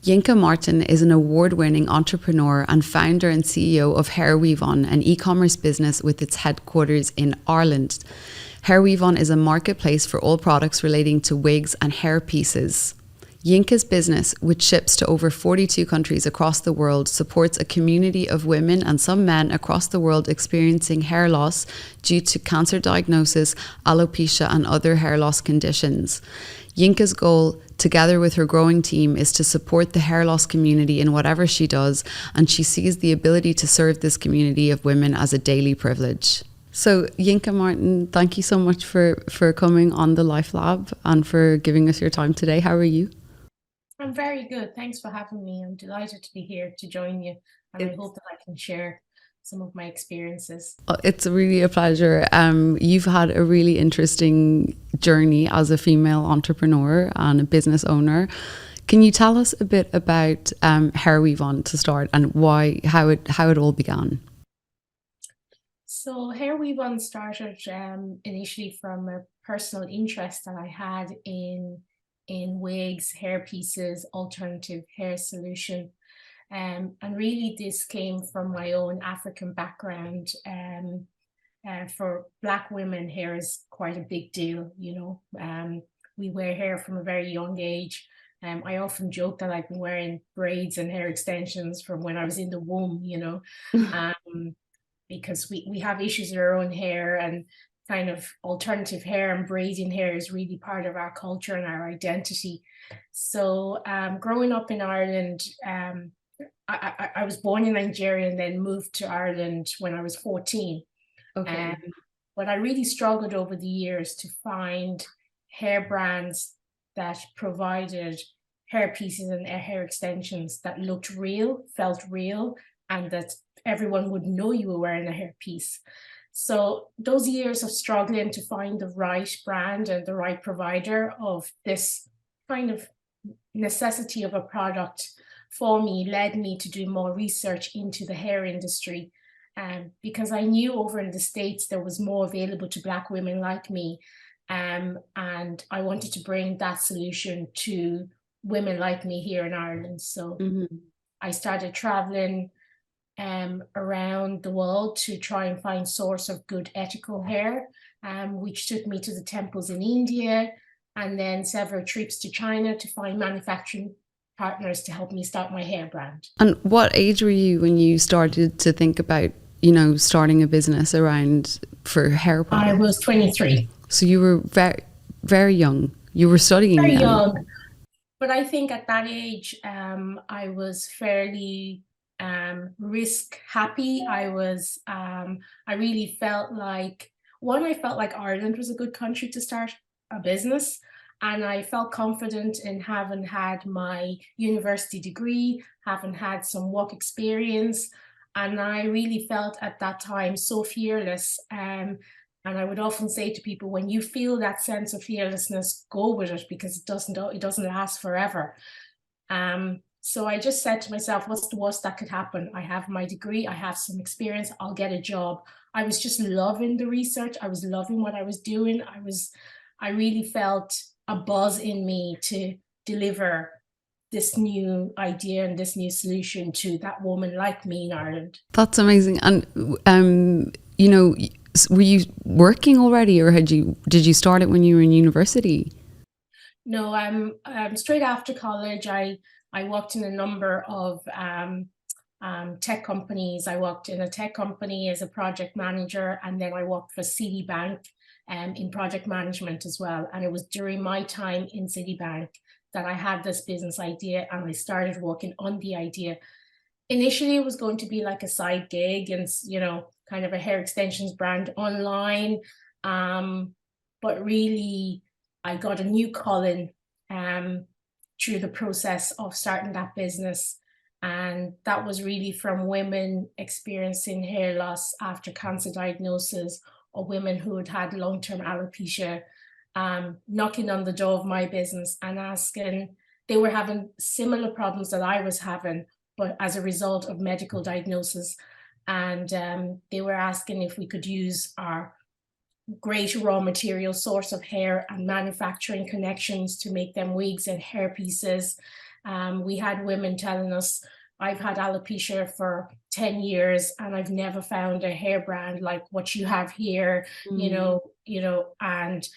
Yinka Martin is an award-winning entrepreneur and founder and CEO of HairWeavon, an e-commerce business with its headquarters in Ireland. HairWeavon is a marketplace for all products relating to wigs and hair pieces. Yinka's business, which ships to over 42 countries across the world, supports a community of women and some men across the world experiencing hair loss due to cancer diagnosis, alopecia, and other hair loss conditions. Yinka's goal, together with her growing team, is to support the hair loss community in whatever she does, and she sees the ability to serve this community of women as a daily privilege. So, Yinka Martin, thank you so much for coming on the LifeLab and for giving us your time today. How are you? I'm very good. Thanks for having me. I'm delighted to be here to join you, and I hope that I can share some of my experiences. It's really a pleasure. You've had a really interesting journey as a female entrepreneur and a business owner. Can you tell us a bit about HairWeavon to start and how it all began? So HairWeavon started initially from a personal interest that I had in wigs, hair pieces, alternative hair solution. And really this came from my own African background. For Black women, hair is quite a big deal, we wear hair from a very young age. I often joke that I've been wearing braids and hair extensions from when I was in the womb, because we have issues with our own hair, and kind of alternative hair and braiding hair is really part of our culture and our identity. So growing up in Ireland, I was born in Nigeria and then moved to Ireland when I was 14. Okay. But I really struggled over the years to find hair brands that provided hair pieces and hair extensions that looked real, felt real, and that everyone would know you were wearing a hair piece. So those years of struggling to find the right brand and the right provider of this kind of necessity of a product for me led me to do more research into the hair industry. Because I knew over in the States there was more available to Black women like me. And I wanted to bring that solution to women like me here in Ireland. So I started traveling around the world to try and find source of good ethical hair, which took me to the temples in India, and then several trips to China to find manufacturing partners to help me start my hair brand. And what age were you when you started to think about, starting a business for hair products? I was 23. So you were very, very young. You were studying. Very young. But I think at that age, I was fairly risk happy. I really felt like, I felt like Ireland was a good country to start a business, and I felt confident in having had my university degree, having had some work experience, and I really felt at that time so fearless. And I would often say to people, when you feel that sense of fearlessness, go with it, because it doesn't last forever. So I just said to myself, what's the worst that could happen? I have my degree, I have some experience, I'll get a job. I was just loving the research. I was loving what I was doing. I really felt a buzz in me to deliver this new idea and this new solution to that woman like me in Ireland. That's amazing. And, were you working already, or did you start it when you were in university? No, straight after college, I worked in a number of tech companies. I worked in a tech company as a project manager, and then I worked for Citibank in project management as well. And it was during my time in Citibank that I had this business idea, and I started working on the idea. Initially, it was going to be like a side gig and, kind of a hair extensions brand online. But really, I got a new calling through the process of starting that business. And that was really from women experiencing hair loss after cancer diagnosis, or women who had had long-term alopecia, knocking on the door of my business and asking, they were having similar problems that I was having, but as a result of medical diagnosis. And they were asking if we could use our great raw material source of hair and manufacturing connections to make them wigs and hair pieces. We had women telling us, I've had alopecia for 10 years and I've never found a hair brand like what you have here, and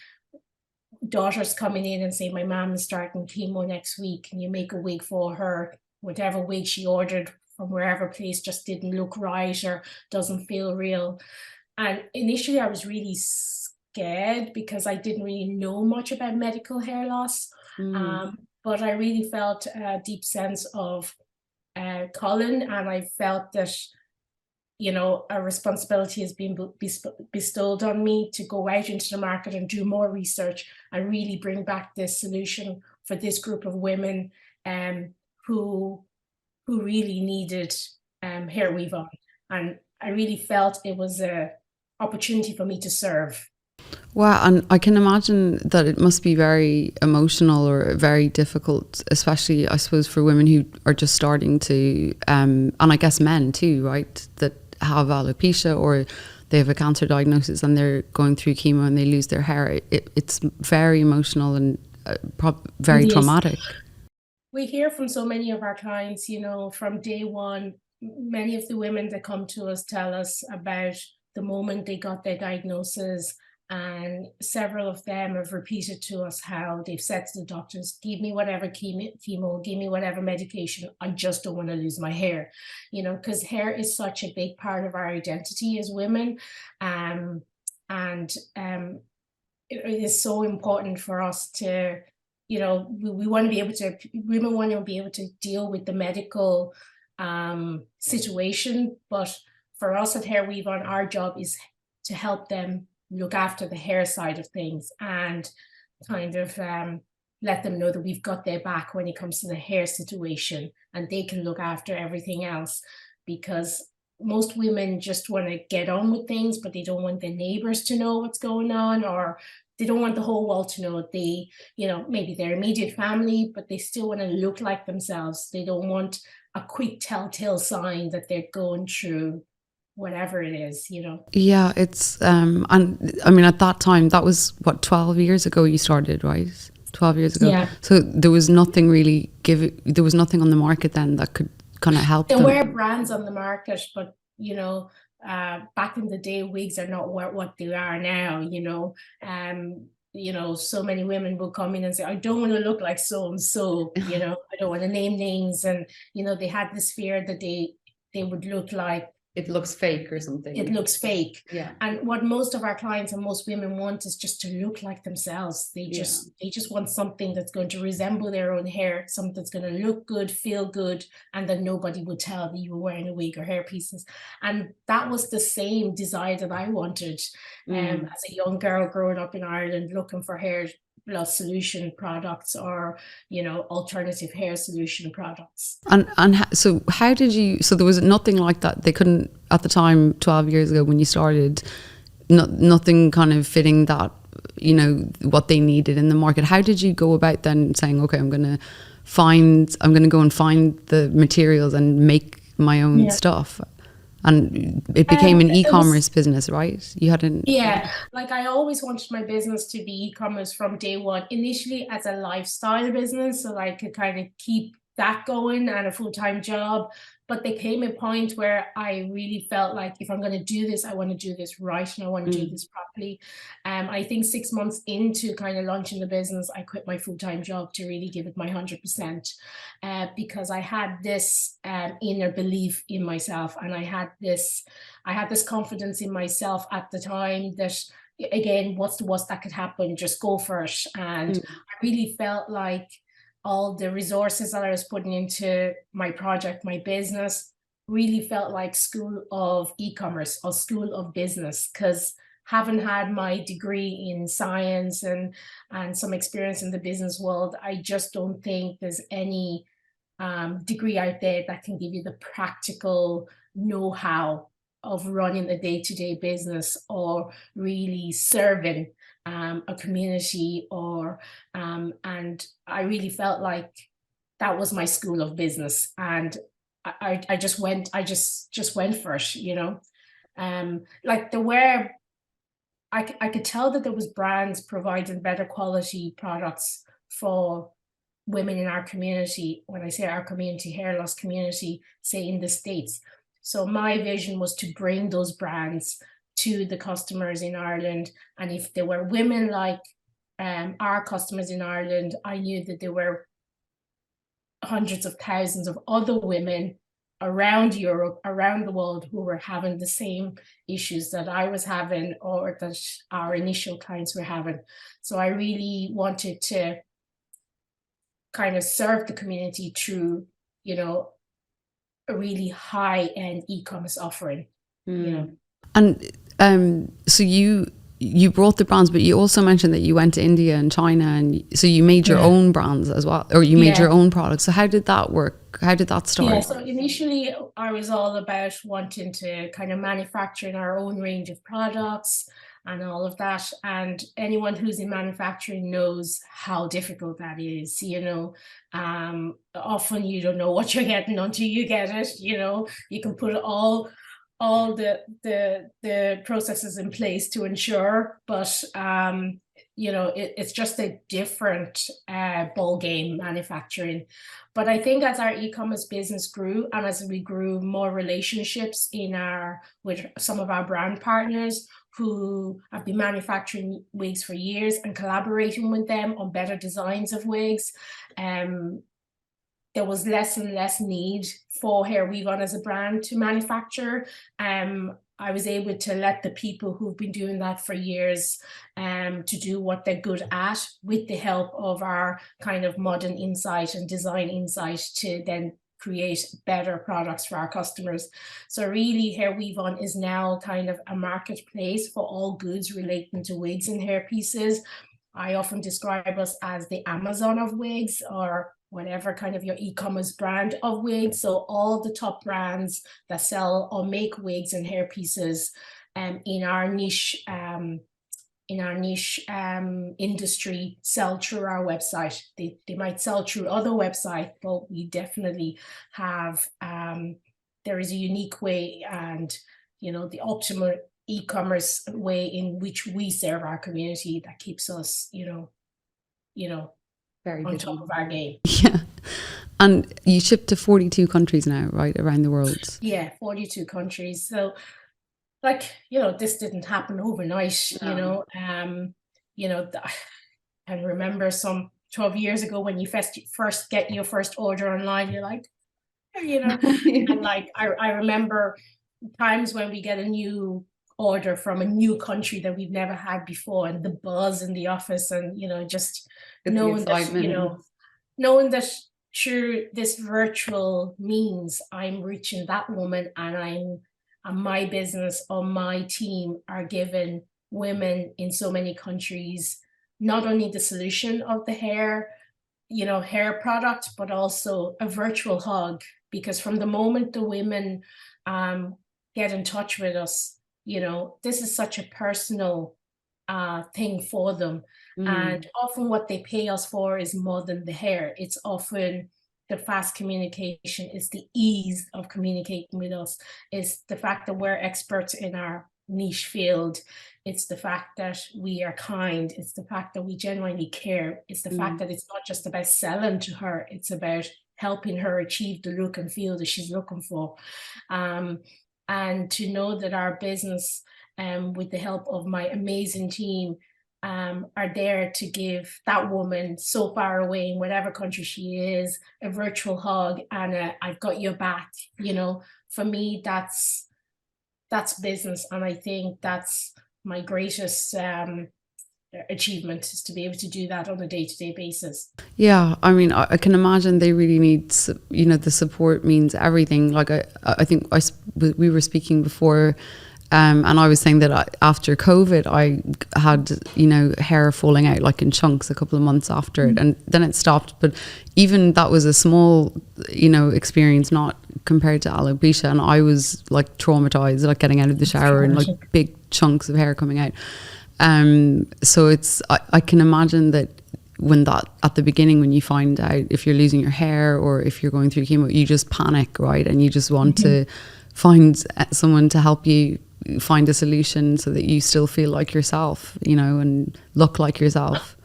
daughters coming in and saying, my mom is starting chemo next week, can you make a wig for her? Whatever wig she ordered from wherever place just didn't look right or doesn't feel real. And initially I was really scared because I didn't really know much about medical hair loss. But I really felt a deep sense of calling, and I felt that a responsibility has been bestowed on me to go out into the market and do more research and really bring back this solution for this group of women who really needed HairWeavon. And I really felt it was an opportunity for me to serve. Wow, and I can imagine that it must be very emotional or very difficult, especially, I suppose, for women who are just starting to, and I guess men too, right, that have alopecia or they have a cancer diagnosis and they're going through chemo and they lose their hair. It's very emotional and very traumatic. We hear from so many of our clients, from day one, many of the women that come to us tell us about the moment they got their diagnosis. And several of them have repeated to us how they've said to the doctors, give me whatever chemo, give me whatever medication, I just don't want to lose my hair, because hair is such a big part of our identity as women. It is so important for us to, we want to be able to, women want to be able to deal with the medical situation. But for us at HairWeavon, our job is to help them look after the hair side of things and kind of let them know that we've got their back when it comes to the hair situation, and they can look after everything else. Because most women just want to get on with things, but they don't want their neighbors to know what's going on, or they don't want the whole world to know. They, maybe their immediate family, but they still want to look like themselves. They don't want a quick telltale sign that they're going through whatever it is, Yeah, it's and I mean, at that time, that was what, 12 years ago you started, right? 12 years ago. Yeah. So there was nothing really there was nothing on the market then that could kind of help them. There were brands on the market, but back in the day, wigs are not what they are now. So many women will come in and say, I don't want to look like so and so. I don't want to name names, and they had this fear that they would look like it looks fake or something. It looks fake. Yeah. And what most of our clients and most women want is just to look like themselves. They just want something that's going to resemble their own hair, something that's going to look good, feel good, and that nobody would tell that you were wearing a wig or hair pieces. And that was the same desire that I wanted as a young girl growing up in Ireland, looking for hair loss solution products or alternative hair solution products. And so how did you, so there was nothing like that, they couldn't at the time 12 years ago when you started, nothing kind of fitting that, what they needed in the market. How did you go about then saying, okay, I'm going to go and find the materials and make my own stuff? And it became an e-commerce business, right? You had an... Yeah, like I always wanted my business to be e-commerce from day one, initially as a lifestyle business, so I could kind of keep that going and a full-time job. But there came a point where I really felt like if I'm going to do this, I want to do this right and I want to do this properly. I think 6 months into kind of launching the business, I quit my full-time job to really give it my 100%, because I had this inner belief in myself, and I had this confidence in myself at the time that, again, what's the worst that could happen? Just go for it. And I really felt like all the resources that I was putting into my project, my business, really felt like school of e-commerce or school of business, because having had my degree in science and some experience in the business world, I just don't think there's any degree out there that can give you the practical know-how of running a day-to-day business or really serving a community, or and I really felt like that was my school of business, and I just went for it, like there were, I could tell that there was brands providing better quality products for women in our community, when I say our community, hair loss community, say in the States. So my vision was to bring those brands to the customers in Ireland. And if there were women like our customers in Ireland, I knew that there were hundreds of thousands of other women around Europe, around the world, who were having the same issues that I was having, or that our initial clients were having. So I really wanted to kind of serve the community through, you know, a really high-end e-commerce offering, you know. And so you brought the brands, but you also mentioned that you went to India and China, and so you made your own brands as well, or you made your own products. So how did that work? How did that start? Yeah, so initially I was all about wanting to kind of manufacture our own range of products and all of that. And anyone who's in manufacturing knows how difficult that is, you know. Often you don't know what you're getting until you get it, you know. You can put all the processes in place to ensure, but you know, it's just a different ball game, manufacturing. But I think as our e-commerce business grew, and as we grew more relationships with some of our brand partners who have been manufacturing wigs for years and collaborating with them on better designs of wigs, there was less and less need for HairWeavon as a brand to manufacture. I was able to let the people who've been doing that for years to do what they're good at, with the help of our kind of modern insight and design insight, to then create better products for our customers. So really, HairWeavon is now kind of a marketplace for all goods relating to wigs and hair pieces. I often describe us as the Amazon of wigs, or whatever kind of your e-commerce brand of wigs. So all the top brands that sell or make wigs and hair pieces in our niche industry sell through our website. They might sell through other websites, but we definitely have there is a unique way, and you know, the optimal e-commerce way in which we serve our community that keeps us, you know, very on top of our game. Yeah. And you ship to 42 countries now, right, around the world? Yeah, 42 countries. So, like, you know, this didn't happen overnight, you know. I remember some 12 years ago when you first get your first order online, you're like, you know, and like, I remember times when we get a new order from a new country that we've never had before, and the buzz in the office, and, you know, just knowing that, you know, knowing that, sure, this virtual means I'm reaching that woman, and my business or my team are giving women in so many countries not only the solution of the hair, you know, hair product, but also a virtual hug. Because from the moment the women get in touch with us, you know, this is such a personal thing for them. And often what they pay us for is more than the hair. It's often the fast communication, it's the ease of communicating with us, it's the fact that we're experts in our niche field, it's the fact that we are kind, it's the fact that we genuinely care, it's the fact that it's not just about selling to her, it's about helping her achieve the look and feel that she's looking for. And to know that our business, with the help of my amazing team, are there to give that woman so far away in whatever country she is a virtual hug and I've got your back, you know, for me, that's business. And I think that's my greatest achievement, is to be able to do that on a day-to-day basis. Yeah, I mean, I can imagine they really need, you know, the support means everything. Like I think we were speaking before, and I was saying that after COVID, I had, you know, hair falling out like in chunks a couple of months after it, and then it stopped. But even that was a small, you know, experience, not compared to alopecia, and I was like traumatized, like getting out of the shower and like big chunks of hair coming out. So I can imagine that when that, at the beginning, when you find out if you're losing your hair or if you're going through chemo, you just panic, right? And you just want to find someone to help you find a solution so that you still feel like yourself, you know, and look like yourself.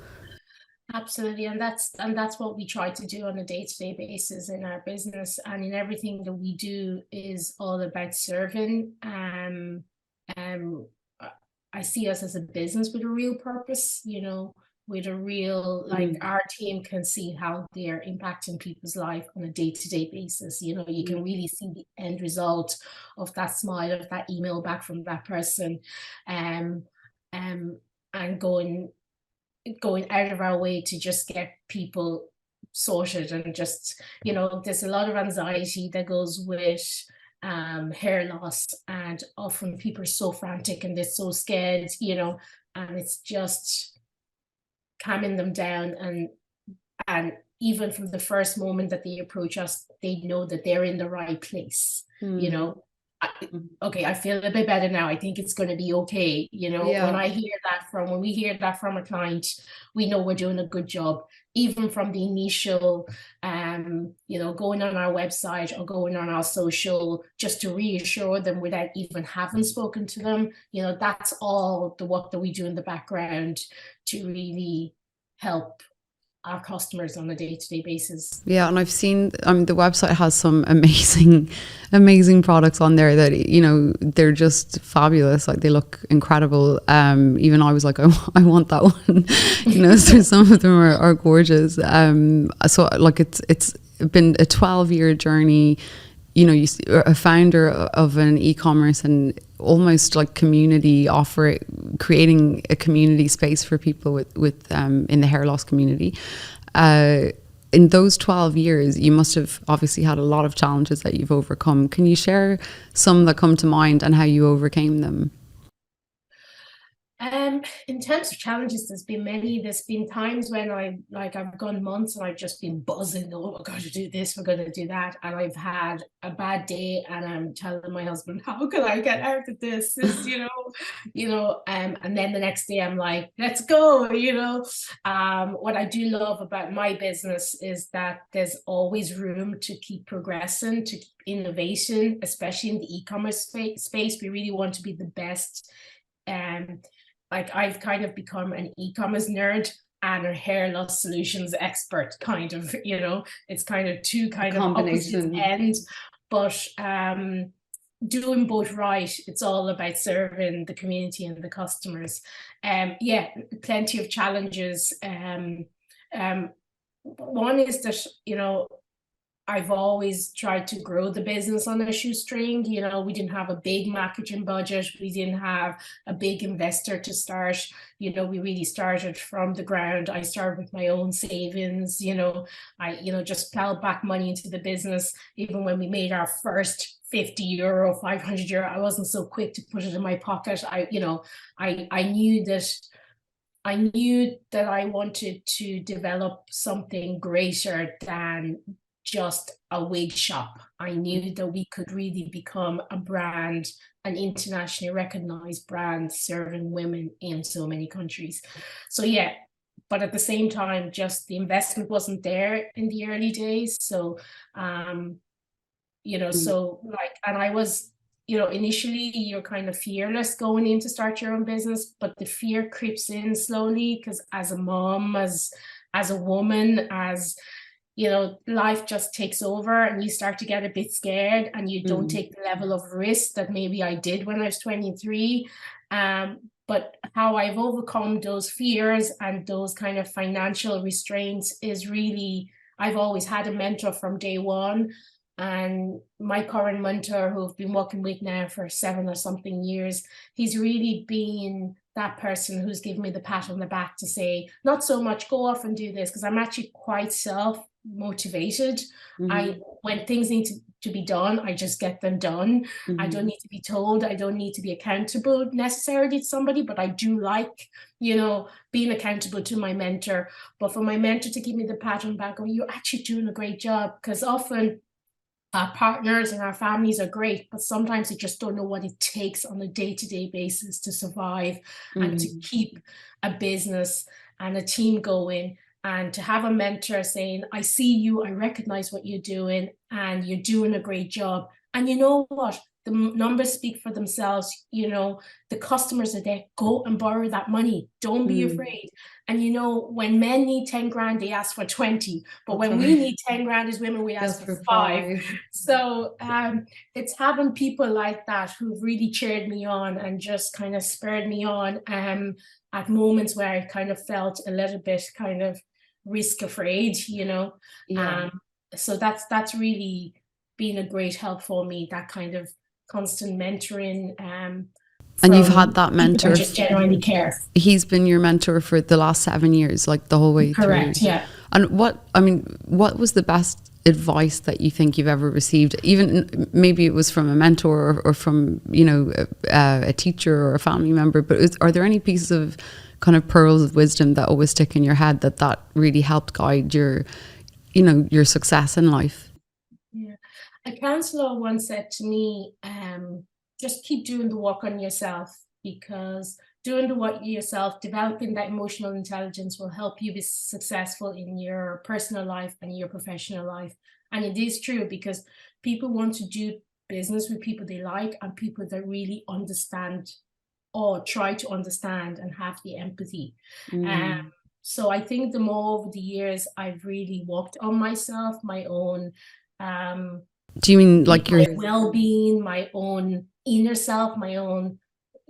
Absolutely, and that's what we try to do on a day-to-day basis in our business, and in everything that we do is all about serving. Um, I see us as a business with a real purpose, with a real, like, our team can see how they're impacting people's life on a day-to-day basis. You can really see the end result of that smile, of that email back from that person, and going out of our way to just get people sorted. And just, there's a lot of anxiety that goes with hair loss, and often people are so frantic and they're so scared, and it's just calming them down, and even from the first moment that they approach us, they know that they're in the right place. Okay, I feel a bit better now. I think it's going to be okay. When we hear that from a client, we know we're doing a good job. Even from the initial, going on our website or going on our social, just to reassure them without even having spoken to them. That's all the work that we do in the background to really help our customers on a day-to-day basis. Yeah, and I've seen, the website has some amazing products on there that, they're just fabulous. Like, they look incredible. Even I was like, I want that one. So some of them are gorgeous. So like, it's been a 12-year journey. You're a founder of an e-commerce and almost like creating a community space for people with in the hair loss community. In those 12 years, you must have obviously had a lot of challenges that you've overcome. Can you share some that come to mind and how you overcame them? In terms of challenges, there's been many. There's been times when I've gone months and I've just been buzzing. Oh, we're going to do this, we're going to do that, and I've had a bad day, and I'm telling my husband, how can I get out of this? And then the next day I'm like, let's go. What I do love about my business is that there's always room to keep progressing, to keep innovation, especially in the e-commerce space. We really want to be the best. I've kind of become an e-commerce nerd and a hair loss solutions expert, kind of. It's kind of two kind of opposite ends, but doing both right. It's all about serving the community and the customers. Plenty of challenges. One is that I've always tried to grow the business on a shoestring. We didn't have a big marketing budget. We didn't have a big investor to start. We really started from the ground. I started with my own savings. I just plowed back money into the business. Even when we made our first €50, €500, I wasn't so quick to put it in my pocket. I knew that I wanted to develop something greater than just a wig shop. I knew that we could really become a brand, an internationally recognized brand serving women in so many countries. So but at the same time, just the investment wasn't there in the early days. So, and I was, initially you're kind of fearless going in to start your own business, but the fear creeps in slowly, because as a mom, as a woman, life just takes over, and you start to get a bit scared, and you don't take the level of risk that maybe I did when I was 23. But how I've overcome those fears and those kind of financial restraints is really, I've always had a mentor from day one. And my current mentor, who I've been working with now for 7 or something years, he's really been that person who's given me the pat on the back to say, not so much go off and do this, because I'm actually quite self-motivated. When things need to be done, I just get them done. I don't need to be told. I don't need to be accountable necessarily to somebody, but I do like, being accountable to my mentor. But for my mentor to give me the pat on the back, you're actually doing a great job, because often our partners and our families are great, but sometimes they just don't know what it takes on a day-to-day basis to survive and to keep a business and a team going. And to have a mentor saying, I see you, I recognize what you're doing, and you're doing a great job. And you know what? the numbers speak for themselves. You know, the customers are there. Go and borrow that money. Don't be afraid. And you know, when men need 10 grand, they ask for 20. But when we need 10 grand as women, we ask for 5. So it's having people like that who've really cheered me on and just kind of spurred me on at moments where I kind of felt a little bit kind of risk afraid, you know. So that's really been a great help for me, that kind of constant mentoring. And you've had that mentor. Just genuinely care. He's been your mentor for the last 7 years, like the whole way through. Correct, yeah. And what was the best advice that you think you've ever received? Even maybe it was from a mentor or from, you know, a teacher or a family member, but are there any pieces of kind of pearls of wisdom that always stick in your head that really helped guide your, you know, your success in life? Yeah. A counselor once said to me, just keep doing the work on yourself, because doing the work yourself, developing that emotional intelligence will help you be successful in your personal life and your professional life. And it is true, because people want to do business with people they like and people that really understand or try to understand and have the empathy. So I think the more over the years I've really worked on myself, my own do you mean like your well-being, my own inner self, my own,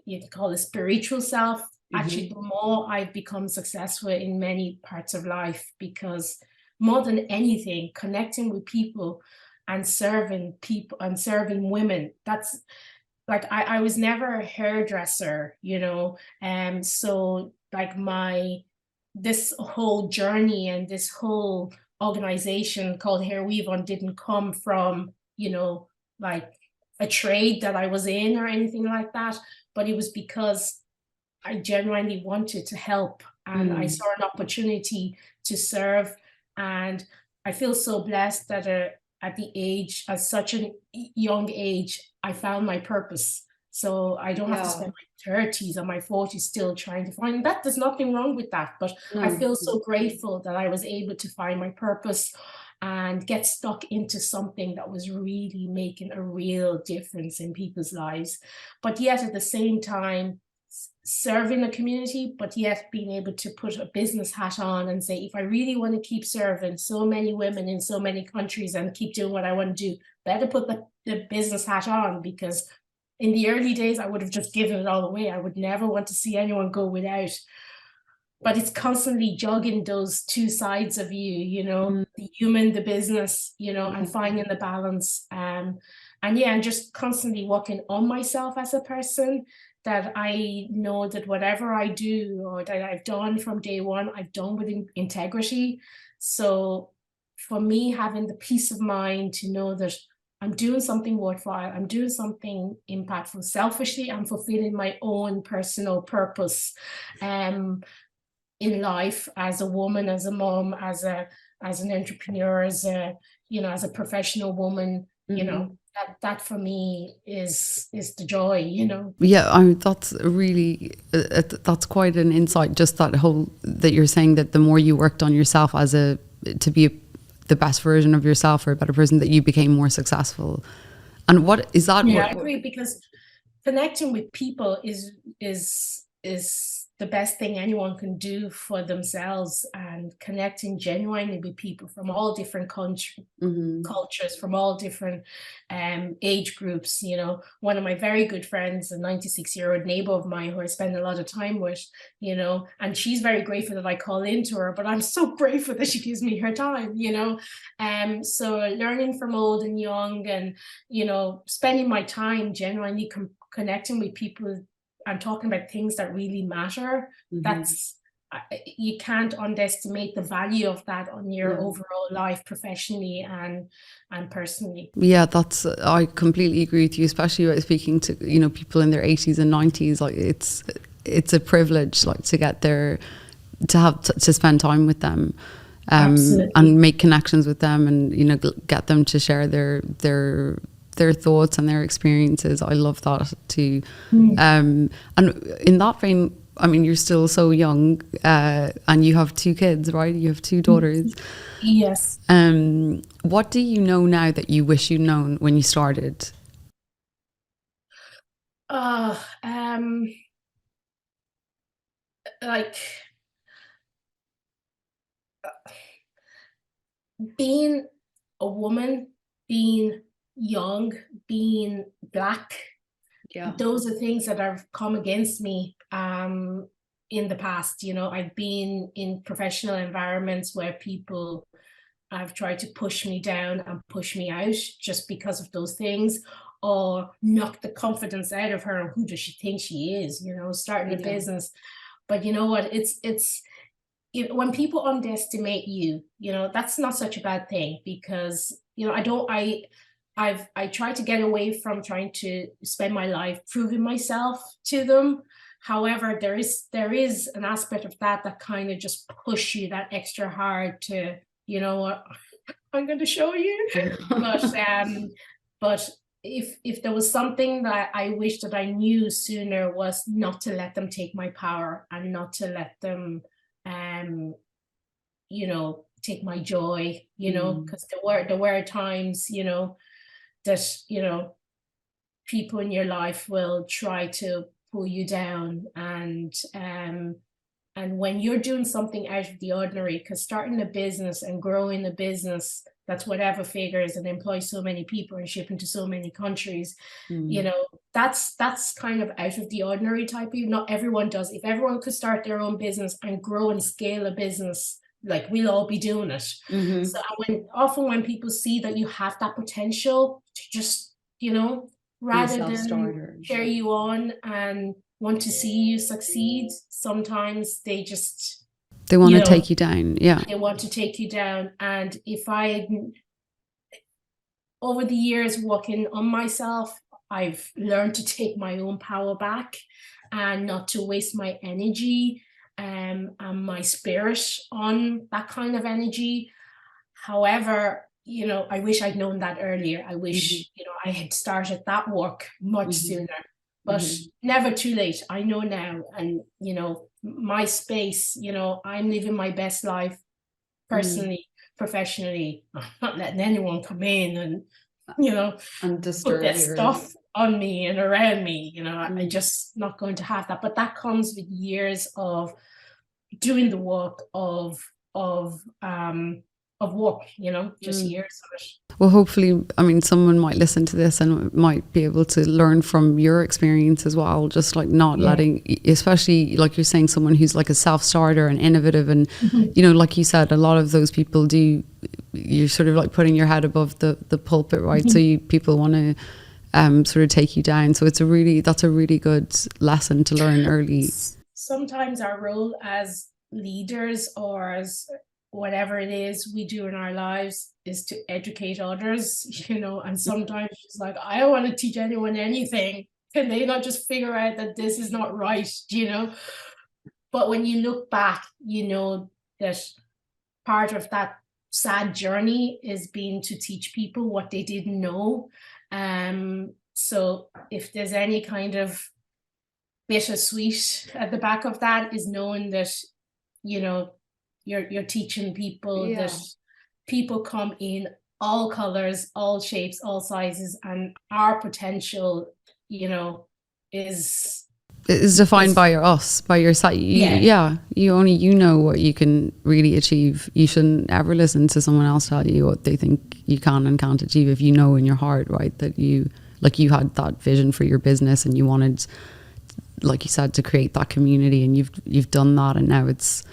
you could call it spiritual self. Actually, the more I've become successful in many parts of life, because more than anything, connecting with people and serving people and serving women, that's like, I was never a hairdresser, you know, and so like this whole journey and this whole organization called HairWeavon didn't come from, you know, like a trade that I was in or anything like that, but it was because I genuinely wanted to help, and I saw an opportunity to serve. And I feel so blessed that at such a young age, I found my purpose. So I don't have to spend my 30s or my 40s still trying to find that. There's nothing wrong with that. But I feel so grateful that I was able to find my purpose and get stuck into something that was really making a real difference in people's lives. But yet at the same time, serving the community, but yet being able to put a business hat on and say, if I really want to keep serving so many women in so many countries and keep doing what I want to do, better put the business hat on, because in the early days, I would have just given it all away. I would never want to see anyone go without. But it's constantly juggling those two sides of you, you know, the human, the business, you know, and finding the balance. And just constantly working on myself as a person, that I know that whatever I do or that I've done from day one, I've done with integrity. So for me, having the peace of mind to know that I'm doing something worthwhile, I'm doing something impactful, selfishly, I'm fulfilling my own personal purpose in life, as a woman, as a mom, as an entrepreneur, as a professional woman, you know. That for me is the joy, you know. Yeah, I mean, that's really that's quite an insight. Just that you're saying that the more you worked on yourself to be the best version of yourself or a better person, that you became more successful. And what is that? Yeah, I agree, because connecting with people is the best thing anyone can do for themselves, and connecting genuinely with people from all different cultures, from all different age groups. You know, one of my very good friends, a 96-year-old neighbor of mine who I spend a lot of time with, you know, and she's very grateful that I call into her, but I'm so grateful that she gives me her time, you know. So learning from old and young, and, you know, spending my time genuinely connecting with people and talking about things that really matter. That's, you can't underestimate the value of that on your overall life, professionally and personally. Yeah, I completely agree with you, especially about speaking to, you know, people in their 80s and 90s. Like it's a privilege, like, to get there, to have to spend time with them, and make connections with them, and, you know, get them to share their thoughts and their experiences. I love that too. And in that vein, I mean, you're still so young, and you have 2 kids, right? You have 2 daughters. Yes. What do you know now that you wish you'd known when you started? Like being a woman, being young, being Black, those are things that have come against me in the past. You know, I've been in professional environments where people have tried to push me down and push me out just because of those things, or knock the confidence out of her. Who does she think she is? You know, starting a business. But you know what? It's when people underestimate you, you know, that's not such a bad thing, because, you know, I try to get away from trying to spend my life proving myself to them. However, there is an aspect of that kind of just push you that extra hard to, you know what, I'm going to show you. But if there was something that I wish that I knew sooner, was not to let them take my power, and not to let them you know, take my joy, you know, because there were times, you know, that, you know, people in your life will try to pull you down. And when you're doing something out of the ordinary, because starting a business and growing a business that's whatever figures and employs so many people and shipping to so many countries, you know, that's kind of out of the ordinary type of, not everyone does. If everyone could start their own business and grow and scale a business, like, we'll all be doing it. So often when people see that you have that potential to just, you know, rather than cheer you on and want to see you succeed, sometimes they want to take you down. They want to take you down. And if over the years working on myself, I've learned to take my own power back and not to waste my energy and my spirit on that kind of energy. However, you know, I wish I'd known that earlier. I wish, you know, I had started that work much sooner, but never too late. I know now. And, you know, my space, you know, I'm living my best life personally, professionally. I'm not letting anyone come in and, you know, and put their stuff on me and around me. You know, I'm just not going to have that. But that comes with years of doing the work of work, you know, just years of it. Well, hopefully, I mean, someone might listen to this and might be able to learn from your experience as well. Just like not letting, especially like you're saying, someone who's like a self-starter and innovative, and you know, like you said, a lot of those people do. You're sort of like putting your head above the pulpit, right? So people want to sort of take you down. So that's a really good lesson to learn early. Sometimes our role as leaders, or as whatever it is we do in our lives, is to educate others, you know, and sometimes it's like, I don't want to teach anyone anything. Can they not just figure out that this is not right, you know? But when you look back, you know that part of that sad journey is being to teach people what they didn't know. So if there's any kind of bittersweet at the back of that, is knowing that, you know, you're teaching people that people come in all colors, all shapes, all sizes, and our potential, you know, is defined by your side. You know what you can really achieve. You shouldn't ever listen to someone else tell you what they think you can and can't achieve. If you know in your heart, right, that you had that vision for your business and you wanted, like you said, to create that community, and you've done that, and now it's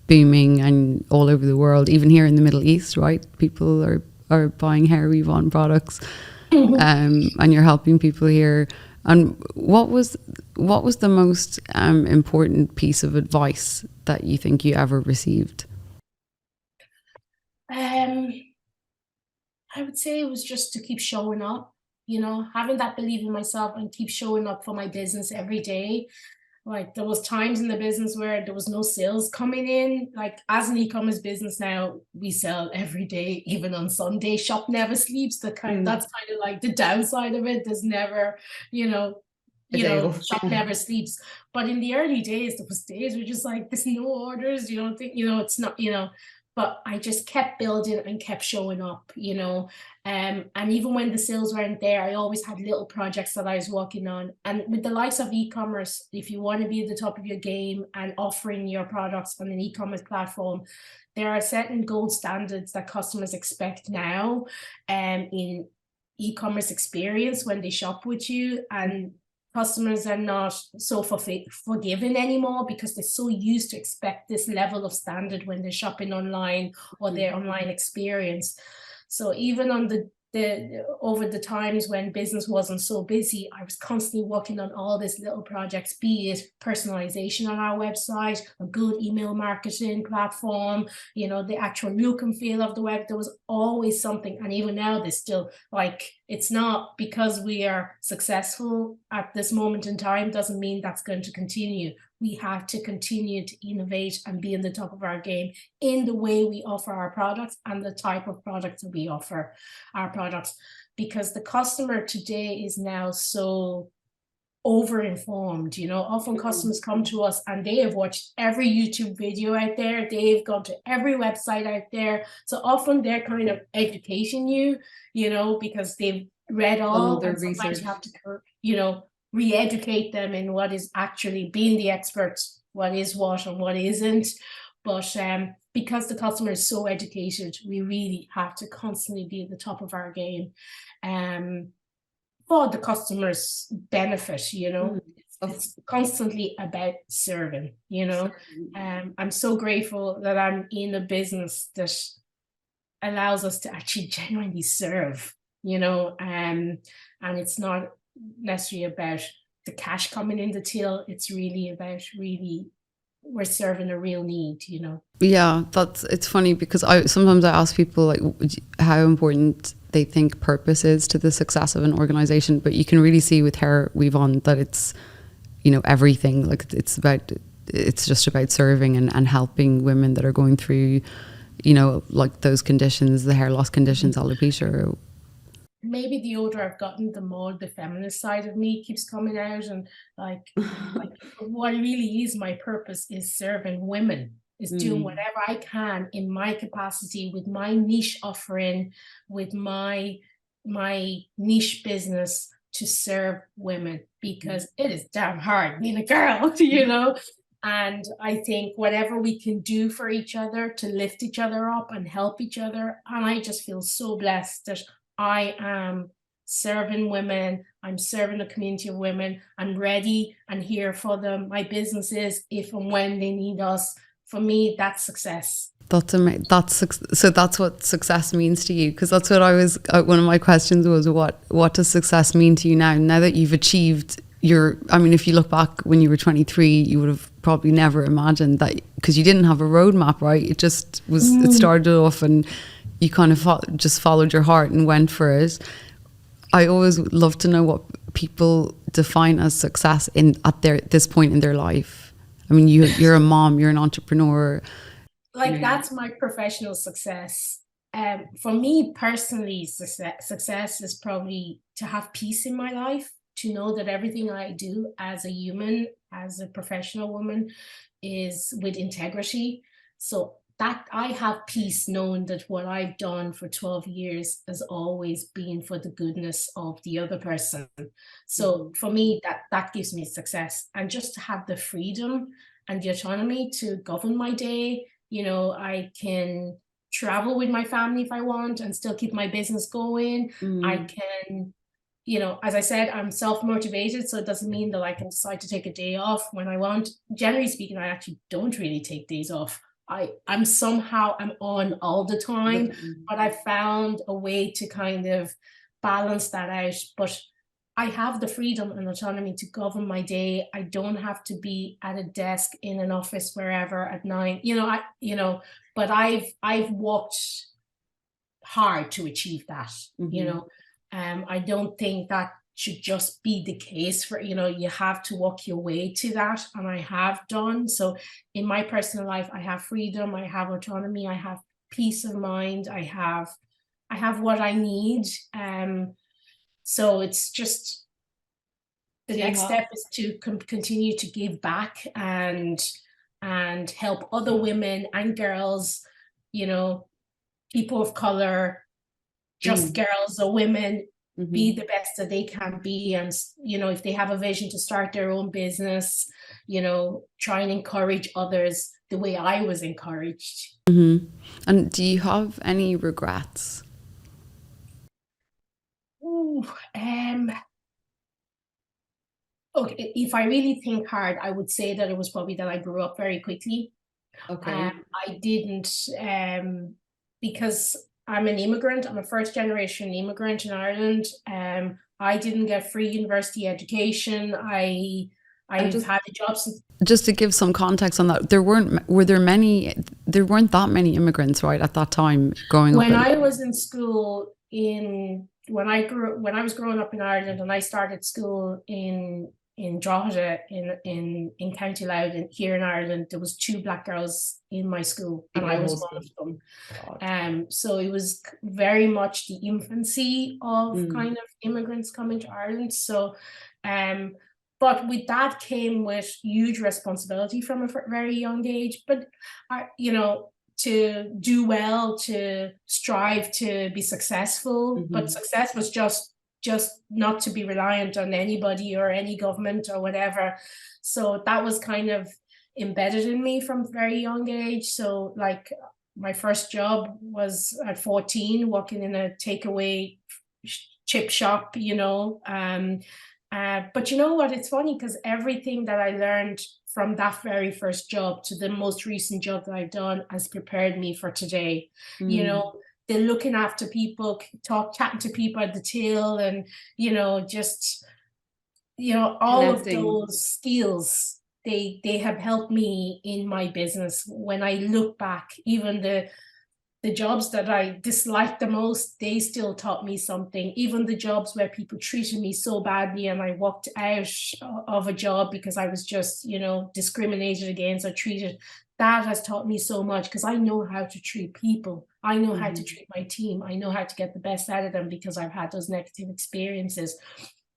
booming and all over the world, even here in the Middle East, right? People are buying HairWeavon products, and you're helping people here. And what was the most important piece of advice that you think you ever received? I would say it was just to keep showing up, you know, having that belief in myself and keep showing up for my business every day. Like, there was times in the business where there was no sales coming in. Like, as an e-commerce business now, we sell every day, even on Sunday. Shop never sleeps. That's kind of like the downside of it. There's never, shop never sleeps. But in the early days, there was days where just like, there's no orders. You don't think, it's not, but I just kept building and kept showing up, and even when the sales weren't there, I always had little projects that I was working on. And with the likes of e-commerce, if you want to be at the top of your game and offering your products on an e-commerce platform, there are certain gold standards that customers expect now in e-commerce experience when they shop with you. And customers are not so forgiving anymore because they're so used to expect this level of standard when they're shopping online or their online experience. So even on the over the times when business wasn't so busy, I was constantly working on all these little projects, be it personalization on our website, a good email marketing platform, the actual look and feel of the web. There was always something. And even now, there's still, like, it's not because we are successful at this moment in time doesn't mean that's going to continue. We have to continue to innovate and be in the top of our game in the way we offer our products and the type of products that we offer our products, because the customer today is now so over-informed. Often customers come to us and they have watched every YouTube video out there, they've gone to every website out there, so often they're kind of educating you, because they've read all their and sometimes research. you have to re-educate them in what is actually being the experts, what is what and what isn't. But because the customer is so educated, we really have to constantly be at the top of our game for the customer's benefit. It's constantly about serving. I'm so grateful that I'm in a business that allows us to actually genuinely serve, and it's not necessarily about the cash coming in the till. It's really about we're serving a real need. Yeah, it's funny because sometimes I ask people like how important they think purpose is to the success of an organization, but you can really see with HairWeavon that it's everything. Like it's just about serving and helping women that are going through like those conditions, the hair loss conditions, alopecia. Maybe the older I've gotten, the more the feminist side of me keeps coming out, and like what really is my purpose is serving women, is doing whatever I can in my capacity with my niche offering, with my niche business to serve women, because it is damn hard being a girl, And I think whatever we can do for each other to lift each other up and help each other, and I just feel so blessed that I am serving women. I'm serving a community of women. I'm ready and here for them. My business is if and when they need us. For me, that's success. That's amazing. So that's what success means to you, because that's what I was. One of my questions was, what does success mean to you now that you've achieved your? I mean, if you look back when you were 23, you would have probably never imagined that, because you didn't have a roadmap, right? It just was. It started off and you kind of just followed your heart and went for it. I always love to know what people define as success at this point in their life. I mean, you're a mom, you're an entrepreneur. Like, that's my professional success. For me personally, success is probably to have peace in my life, to know that everything I do as a human, as a professional woman, is with integrity. So that I have peace knowing that what I've done for 12 years has always been for the goodness of the other person. So for me, that gives me success. And just to have the freedom and the autonomy to govern my day. I can travel with my family if I want and still keep my business going. I can, as I said, I'm self-motivated, so it doesn't mean that I can decide to take a day off when I want. Generally speaking, I actually don't really take days off. I'm on all the time, but I found a way to kind of balance that out. But I have the freedom and autonomy to govern my day. I don't have to be at a desk in an office wherever at 9. But I've worked hard to achieve that. I don't think that should just be the case for, you have to walk your way to that, and I have done. So in my personal life, I have freedom, I have autonomy, I have peace of mind, I have what I need. So it's just the next step is to continue to give back and help other women and girls you know, people of color, just girls or women, be the best that they can be. And, you know, if they have a vision to start their own business, you know, try and encourage others the way I was encouraged. And do you have any regrets? Ooh, okay, if I really think hard, I would say that it was probably that I grew up very quickly. Okay. I didn't, because I'm an immigrant, I'm a first generation immigrant in Ireland. I didn't get free university education. I've had a job since. Just to give some context on that, there weren't that many immigrants, right, at that time growing up. When I was in school when I was growing up in Ireland, and I started school in Drogheda in County Louth, and here in Ireland, there was 2 Black girls in my school, and I was one of them. So it was very much the infancy of kind of immigrants coming to Ireland. So, but with that came with huge responsibility from a very young age. But you know, to do well, to strive to be successful, but success was just not to be reliant on anybody or any government or whatever. So that was kind of embedded in me from a very young age. So like my first job was at 14, working in a takeaway chip shop, you know. But you know what, it's funny because everything that I learned from that very first job to the most recent job that I've done has prepared me for today. You know, they're looking after people, chatting to people at the till, and, you know, just, you know, all of those skills, they have helped me in my business. When I look back, even the jobs that I disliked the most, they still taught me something. Even the jobs where people treated me so badly and I walked out of a job because I was just, you know, discriminated against or treated, that has taught me so much, because I know how to treat people. I know how to treat my team. I know how to get the best out of them because I've had those negative experiences.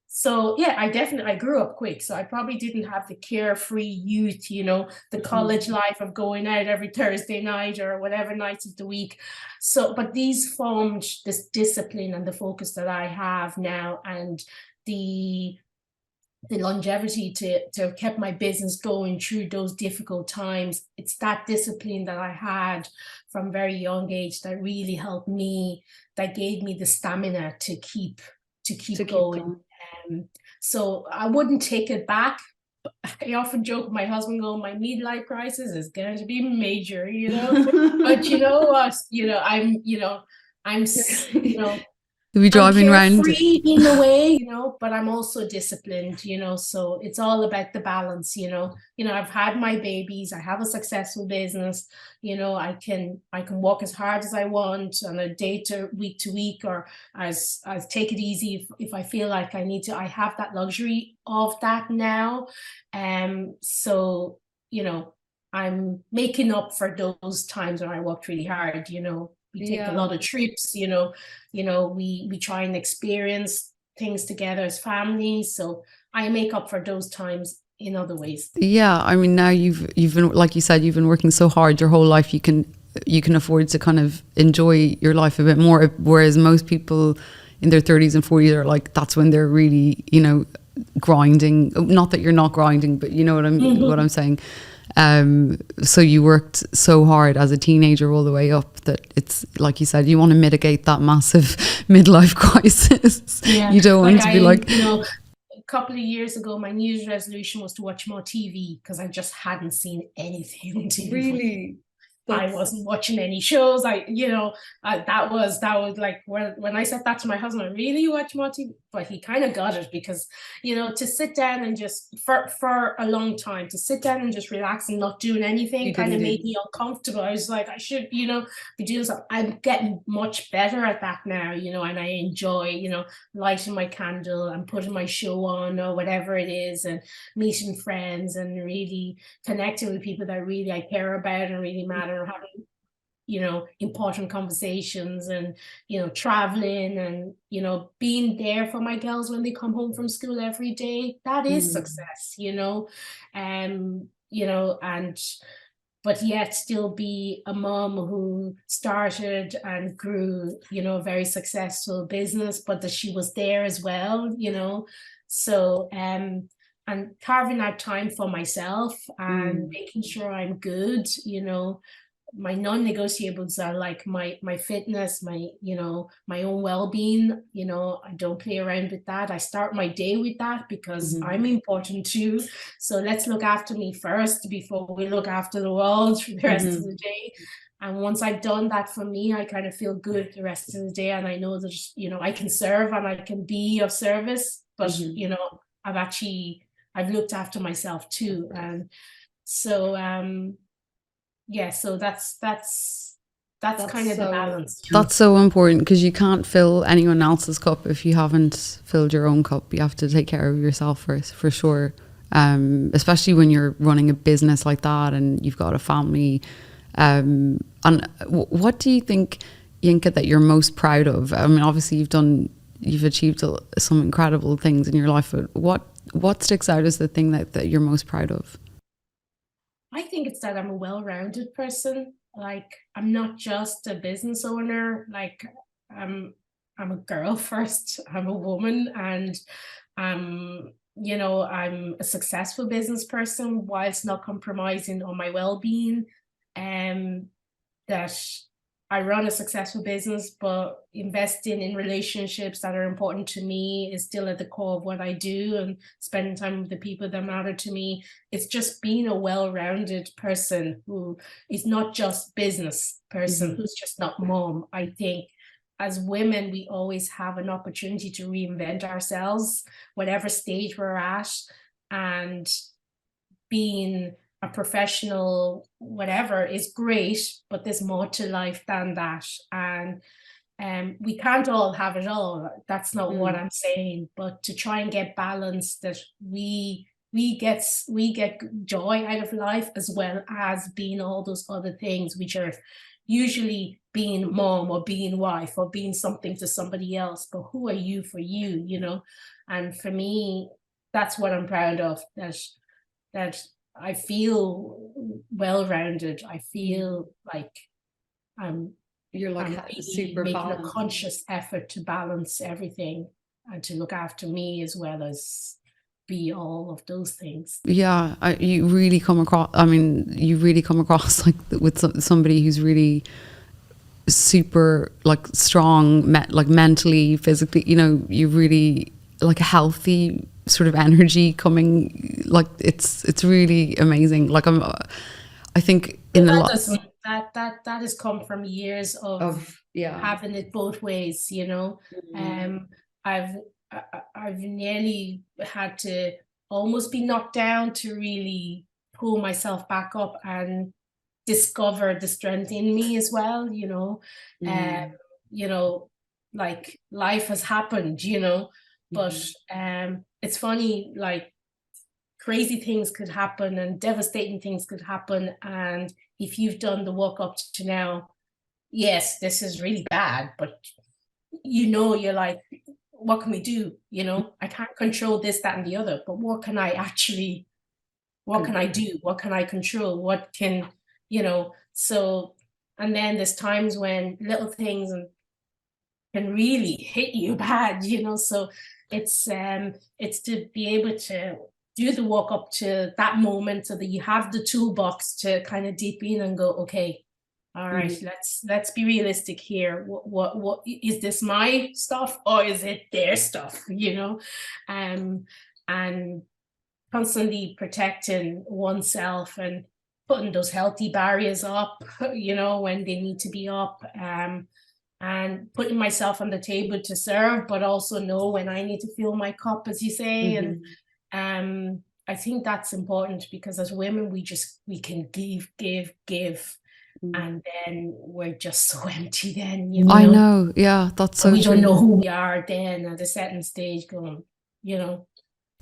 So yeah, I grew up quick, so I probably didn't have the carefree youth, you know, the college life of going out every Thursday night or whatever nights of the week. So, but these formed this discipline and the focus that I have now, and the longevity to have kept my business going through those difficult times. It's that discipline that I had from very young age that really helped me, that gave me the stamina to keep going. So I wouldn't take it back. I often joke with my husband, going, my midlife crisis is going to be major, you know. But you know what, you know, I'm you know, To be driving around free in a way, you know, but I'm also disciplined, you know. So it's all about the balance, you know. You know, I've had my babies, I have a successful business, you know. I can work as hard as I want on a day to week, or as take it easy if I feel like I need to. I have that luxury of that now. So, you know, I'm making up for those times when I worked really hard, you know. We take a lot of trips, you know, we try and experience things together as families. So I make up for those times in other ways. Yeah, I mean, now you've been, like you said, you've been working so hard your whole life, you can afford to kind of enjoy your life a bit more, whereas most people in their 30s and 40s are like, that's when they're really, you know, grinding. Not that you're not grinding, but you know what I'm saying. So you worked so hard as a teenager all the way up that it's like you said, you want to mitigate that massive midlife crisis. Yeah. You don't want to be like, you know, a couple of years ago, my New Year's resolution was to watch more TV, because I just hadn't seen anything on TV. Really? I wasn't watching any shows. That was like when I said that to my husband, I really watch more TV, but he kind of got it, because, you know, to sit down and just for a long time, to sit down and just relax and not doing anything kind of made me uncomfortable. I was like, I should, you know, be doing something. I'm getting much better at that now, you know, and I enjoy, you know, lighting my candle and putting my show on or whatever it is, and meeting friends and really connecting with people that really I care about and really matter, having, you know, important conversations, and, you know, traveling, and, you know, being there for my girls when they come home from school every day. That is success, you know. You know, and but yet still be a mom who started and grew, a very successful business, but that she was there as well, So, and carving out time for myself and making sure I'm good, my non-negotiables are like my fitness, my own well-being. I don't play around with that. I start my day with that because I'm important too. So let's look after me first before we look after the world for the rest of the day. And once I've done that for me, I kind of feel good the rest of the day, and I know that I can serve and I can be of service, but I've looked after myself too. And so yeah, so that's kind of the balance. That's so important, because you can't fill anyone else's cup if you haven't filled your own cup. You have to take care of yourself first, for sure. Especially when you're running a business like that and you've got a family. And what do you think, Yinka, that you're most proud of? I mean, obviously you've achieved some incredible things in your life, but what sticks out as the thing that you're most proud of? I think it's that I'm a well-rounded person. Like, I'm not just a business owner. Like, I'm a girl first. I'm a woman, and I'm a successful business person whilst not compromising on my well-being. That I run a successful business, but investing in relationships that are important to me is still at the core of what I do, and spending time with the people that matter to me. It's just being a well-rounded person who is not just business person, who's just not mom. I think as women, we always have an opportunity to reinvent ourselves, whatever stage we're at, and being a professional, whatever, is great, but there's more to life than that. And we can't all have it all. That's not what I'm saying, but to try and get balance, that we get joy out of life, as well as being all those other things, which are usually being mom or being wife or being something to somebody else. But who are you for you? And for me, that's what I'm proud of, that I feel well-rounded. I feel like You're like I'm really super making balanced. a conscious effort to balance everything and to look after me, as well as be all of those things. Yeah, you really come across. I mean, you really come across like with somebody who's really super like strong, like mentally, physically. You really like a healthy sort of energy coming. Like it's really amazing. Like I think in But a that lot doesn't that has come from years of having it both ways. I've I've nearly had to almost be knocked down to really pull myself back up and discover the strength in me as well. Like life has happened, but it's funny, like crazy things could happen and devastating things could happen, and if you've done the walk up to now, yes, this is really bad, but you're like, what can we do? I can't control this, that, and the other, but what can I do? What can I control? What can, so, and then there's times when little things can really hit you bad, so it's to be able to do the walk up to that moment, so that you have the toolbox to kind of dip in and go, okay, all right, let's be realistic here. What is this, my stuff or is it their stuff? And constantly protecting oneself and putting those healthy barriers up, when they need to be up, and putting myself on the table to serve, but also know when I need to fill my cup, as you say. And I think that's important, because as women, we can give, and then we're just so empty then, I know, yeah, that's so we true. don't know who we are then at a certain stage going,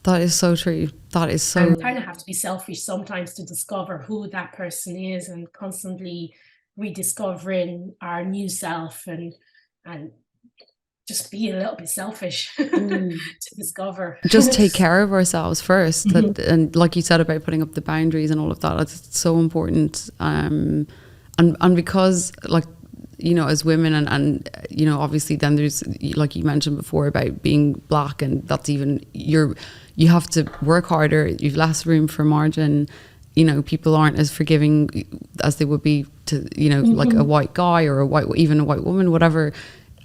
That is so true. That is so. and kind of have to be selfish sometimes to discover who that person is, and constantly rediscovering our new self, and just be a little bit selfish Mm. to discover. Just take care of ourselves first. Mhm. And like you said about putting up the boundaries and all of that, it's so important. And because, like, you know, as women, and you know, obviously then there's, like you mentioned before, about being black, and that's even, you have to work harder, you've less room for margin. You know, people aren't as forgiving as they would be to, you know, like a white guy or even a white woman, whatever.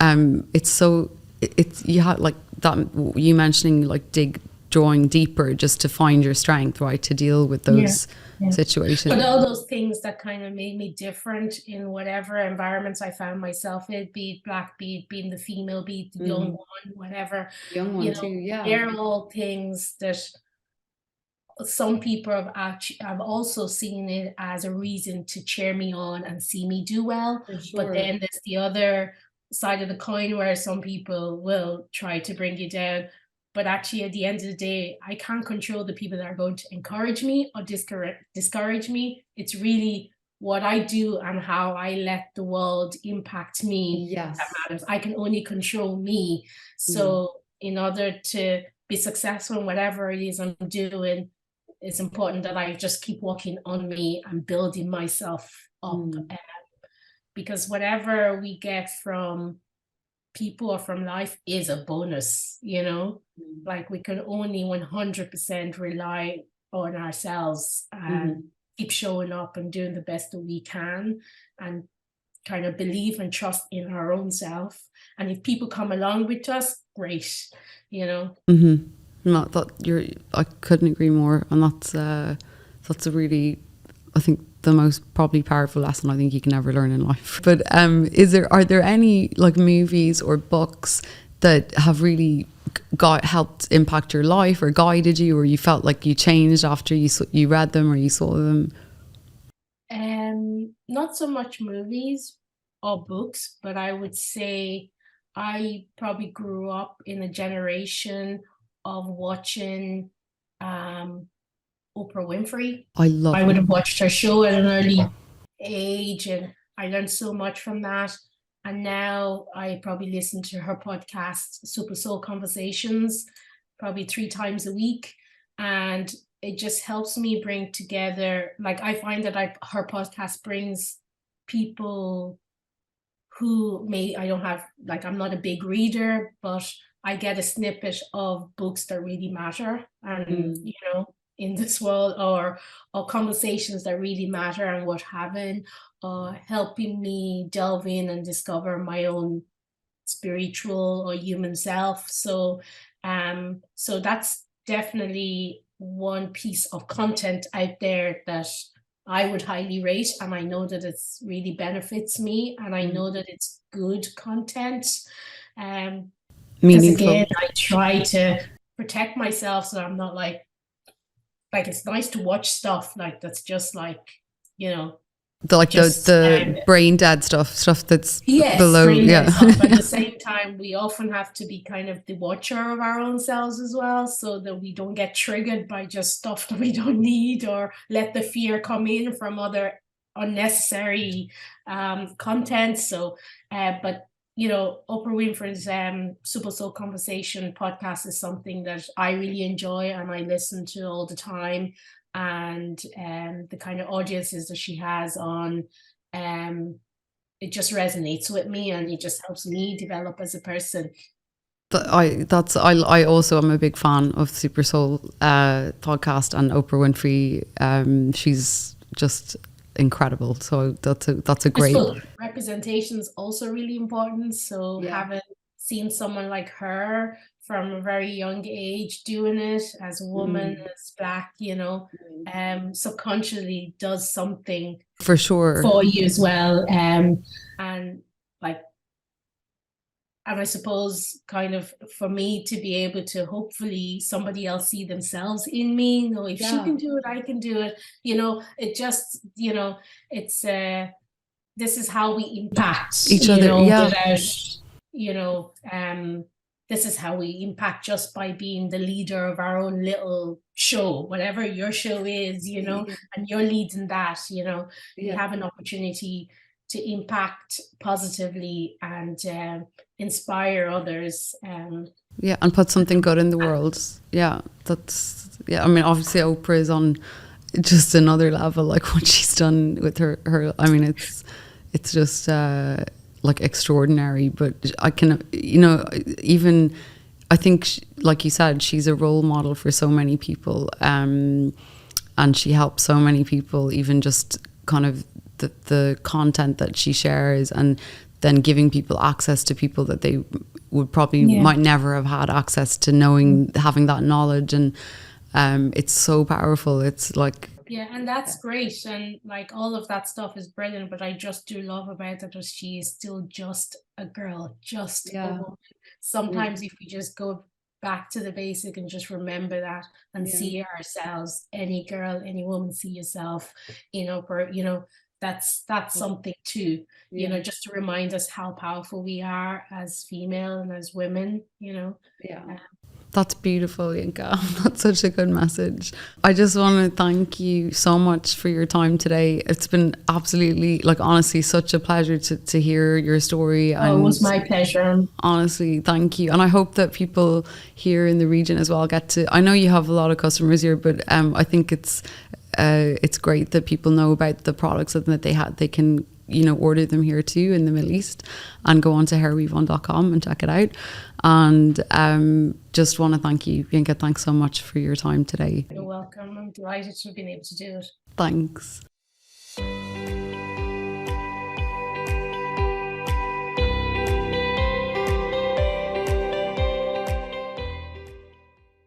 It's so, it's, you have, like that, you mentioning, like, drawing deeper just to find your strength, right, to deal with Yeah. those situations. But all those things that kind of made me different in whatever environments I found myself in, be it black, be it being the female, be it the young one, whatever, Young one you know, too, yeah. they're all things that some people have also seen it as a reason to cheer me on and see me do well. For sure. But then there's the other side of the coin where some people will try to bring you down. But actually, at the end of the day, I can't control the people that are going to encourage me or discourage me. It's really what I do and how I let the world impact me. Yes. That matters. I can only control me. So in order to be successful in whatever it is I'm doing, it's important that I just keep working on me and building myself up. Because whatever we get from people or from life is a bonus, you know? Like, we can only 100% rely on ourselves and keep showing up and doing the best that we can, and kind of believe and trust in our own self. And if people come along with us, great, you know? No, I couldn't agree more. And that's a really, I think, the most probably powerful lesson I think you can ever learn in life. But are there any, like, movies or books that have really helped impact your life or guided you, or you felt like you changed after you read them or you saw them? Not so much movies or books, but I would say I probably grew up in a generation of watching Oprah Winfrey. I would have watched her show at an early age, and I learned so much from that. And now I probably listen to her podcast, Super Soul Conversations, probably 3 times a week. And it just helps me bring together, like, I find that her podcast brings people who I don't have, like, I'm not a big reader, but I get a snippet of books that really matter, and you know, in this world, or conversations that really matter and what having, helping me delve in and discover my own spiritual or human self. So that's definitely one piece of content out there that I would highly rate, and I know that it's really benefits me, and I know that it's good content. Because again, I try to protect myself, so I'm not like it's nice to watch stuff like that's just like, you know, the brain dead stuff that's below. Stuff. At the same time, we often have to be kind of the watcher of our own selves as well, so that we don't get triggered by just stuff that we don't need, or let the fear come in from other unnecessary content. So but you know, Oprah Winfrey's Super Soul Conversation podcast is something that I really enjoy and I listen to all the time. And the kind of audiences that she has on, it just resonates with me, and it just helps me develop as a person. But I also am a big fan of Super Soul podcast and Oprah Winfrey. She's just incredible. So that's a great representation is also really important. So having seen someone like her from a very young age doing it as a woman, as Black, you know, subconsciously does something for sure for you as well. And I suppose kind of for me to be able to hopefully somebody else see themselves in me, you know, if she can do it, I can do it. You know, it just, you know, it's this is how we impact each other, without, you know, this is how we impact just by being the leader of our own little show, whatever your show is, you know, and you're leading that, you know, you have an opportunity to impact positively and inspire others. Yeah, and put something good in the world. Yeah, I mean, obviously Oprah is on just another level, like what she's done with her. I mean, it's just like extraordinary. But I can, even I think, like you said, she's a role model for so many people, and she helps so many people. Even just kind of the content that she shares, and then giving people access to people that they would probably might never have had access to, having that knowledge. And it's so powerful. It's like, yeah, and that's great, and like all of that stuff is brilliant, but I just do love about that that she is still just a girl, just a woman. Sometimes if we just go back to the basic and just remember that and see ourselves, any girl, any woman, see yourself, that's something too, just to remind us how powerful we are as female and as women. That's beautiful, Yinka. That's such a good message. I just want to thank you so much for your time today. It's been absolutely, like, honestly, such a pleasure to hear your story. And it was my pleasure. Honestly, thank you. And I hope that people here in the region as well I know you have a lot of customers here, but I think it's great that people know about the products and that they can order them here too in the Middle East, and go on to hairweavon.com and check it out. And just want to thank you, Yinka. Thanks so much for your time today. You're welcome. I'm delighted to have been able to do it. Thanks.